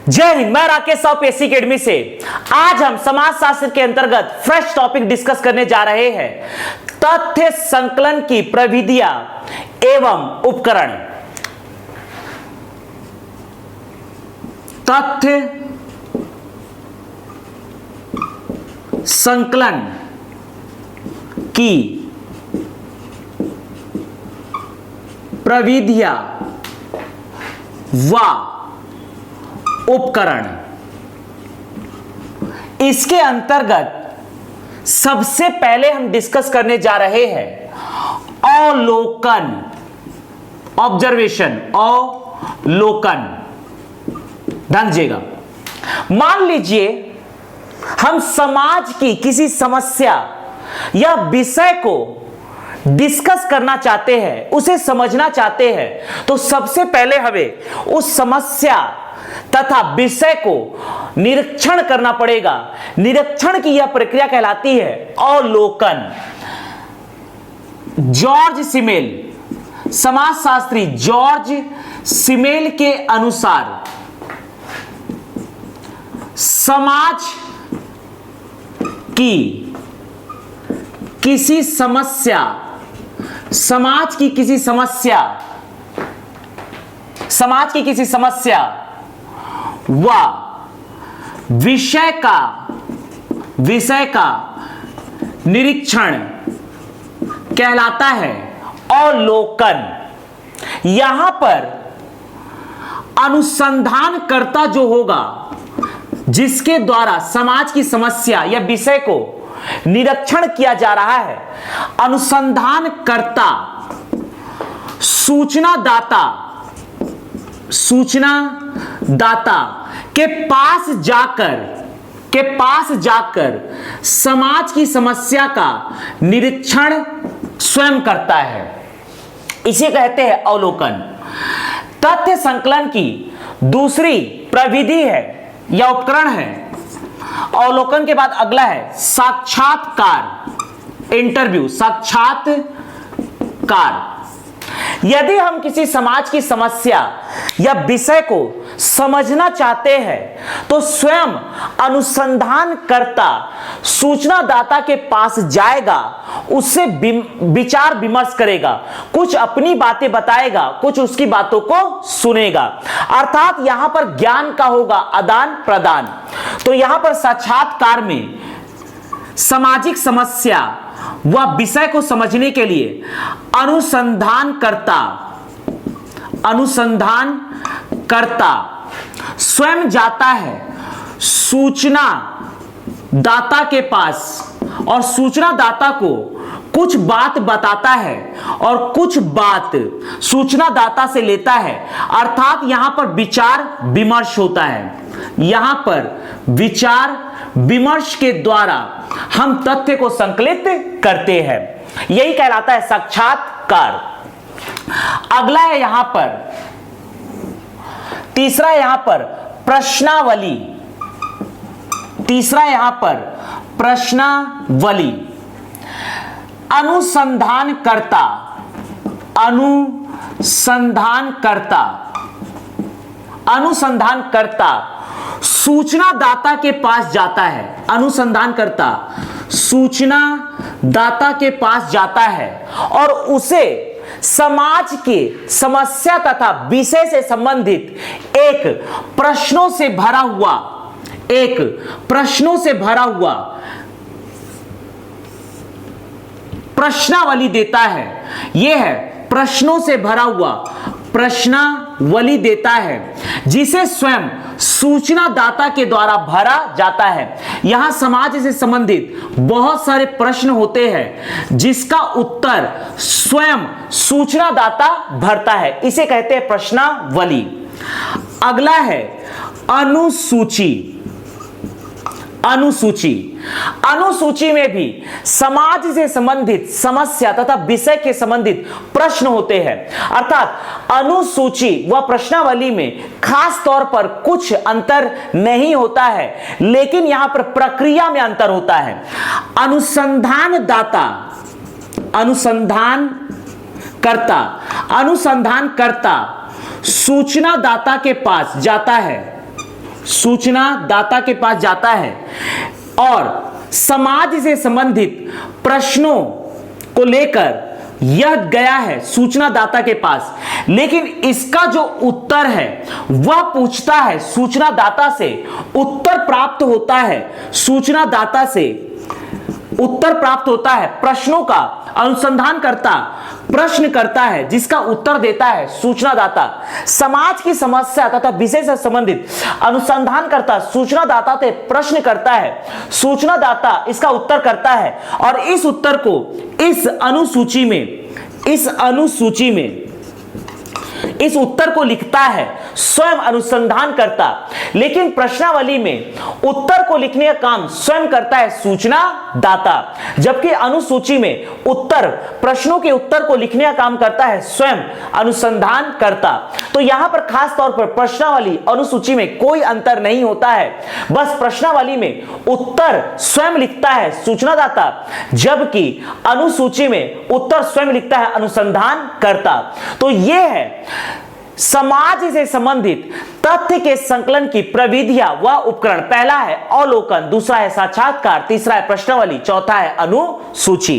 जय हिंद। मैं Rakesh Sahu PSC academy से। आज हम समाजशास्त्र के अंतर्गत फ्रेश टॉपिक डिस्कस करने जा रहे हैं, तथ्य संकलन की प्रविधियां एवं उपकरण। तथ्य संकलन की प्रविधियां व उपकरण। इसके अंतर्गत सबसे पहले हम डिस्कस करने जा रहे हैं अवलोकन, ऑब्जर्वेशन, अवलोकन। ध्यान दीजिएगा। मान लीजिए हम समाज की किसी समस्या या विषय को डिस्कस करना चाहते हैं, उसे समझना चाहते हैं, तो सबसे पहले हमें उस समस्या तथा विषय को निरीक्षण करना पड़ेगा। निरीक्षण की यह प्रक्रिया कहलाती है अवलोकन। जॉर्ज सिमेल, समाजशास्त्री जॉर्ज सिमेल के अनुसार समाज की किसी समस्या व विषय का निरीक्षण कहलाता है अवलोकन। यहां पर अनुसंधानकर्ता जो होगा, जिसके द्वारा समाज की समस्या या विषय को निरीक्षण किया जा रहा है, अनुसंधानकर्ता सूचना दाता के पास जाकर समाज की समस्या का निरीक्षण स्वयं करता है। इसे कहते हैं अवलोकन। तथ्य संकलन की दूसरी प्रविधि है या उपकरण है। अवलोकन के बाद अगला है साक्षात्कार, इंटरव्यू, साक्षात्कार। यदि हम किसी समाज की समस्या या विषय को समझना चाहते हैं तो स्वयं अनुसंधानकर्ता सूचनादाता के पास जाएगा, उससे विचार विमर्श करेगा, कुछ अपनी बातें बताएगा, कुछ उसकी बातों को सुनेगा। अर्थात यहां पर ज्ञान का होगा आदान प्रदान। तो यहां पर साक्षात्कार में सामाजिक समस्या व विषय को समझने के लिए अनुसंधानकर्ता स्वयं जाता है सूचना दाता के पास और सूचना दाता को कुछ बात बताता है और कुछ बात सूचना दाता से लेता है। अर्थात यहां पर विचार विमर्श होता है। यहां पर विचार विमर्श के द्वारा हम तथ्य को संकलित करते हैं। यही कहलाता है साक्षात्कार। अगला है यहां पर, तीसरा यहां पर प्रश्नावली। तीसरा यहां पर प्रश्नावली। अनुसंधानकर्ता सूचनादाता के पास जाता है। अनुसंधानकर्ता सूचनादाता के पास जाता है और उसे समाज की समस्या तथा विषय से संबंधित प्रश्नों से भरा हुआ प्रश्नावली देता है। यह है प्रश्नों से भरा हुआ प्रश्नावली देता है, जिसे स्वयं सूचनादाता के द्वारा भरा जाता है। यहां समाज से संबंधित बहुत सारे प्रश्न होते हैं, जिसका उत्तर स्वयं सूचनादाता भरता है। इसे कहते हैं प्रश्नावली। अगला है अनुसूची में भी समाज से संबंधित समस्या तथा विषय के संबंधित प्रश्न होते हैं। अर्थात अनुसूची व प्रश्नावली में खास तौर पर कुछ अंतर नहीं होता है, लेकिन यहां पर प्रक्रिया में अंतर होता है। अनुसंधानकर्ता सूचनादाता के पास जाता है सूचना दाता के पास जाता है और समाज से संबंधित प्रश्नों को लेकर यह गया है सूचनादाता के पास, लेकिन इसका जो उत्तर है वह पूछता है सूचनादाता से, उत्तर प्राप्त होता है सूचनादाता से, उत्तर प्राप्त होता है, प्रश्नों का अनुसंधान करता प्रश्न करता है जिसका उत्तर देता है सूचनादाता। समाज की समस्या तथा विषय से संबंधित अनुसंधान करता सूचनादाता से प्रश्न करता है, सूचनादाता इसका उत्तर करता है और इस उत्तर को इस उत्तर को लिखता है स्वयं अनुसंधान करता। लेकिन प्रश्नावली में उत्तर को लिखने का काम स्वयं करता है सूचनादाता, जबकि अनुसूची में उत्तर प्रश्नों के उत्तर को लिखने का काम करता है स्वयं अनुसंधान करता। तो यहां पर खास तौर पर प्रश्नावली अनुसूची में कोई अंतर नहीं होता है, बस प्रश्नावली में उत्तर स्वयं लिखता है सूचनादाता, जबकि अनुसूची में उत्तर स्वयं लिखता है अनुसंधान करता। तो यह है समाज से संबंधित तथ्य के संकलन की प्रविधियां व उपकरण। पहला है अवलोकन, दूसरा है साक्षात्कार, तीसरा है प्रश्नावली, चौथा है अनुसूची।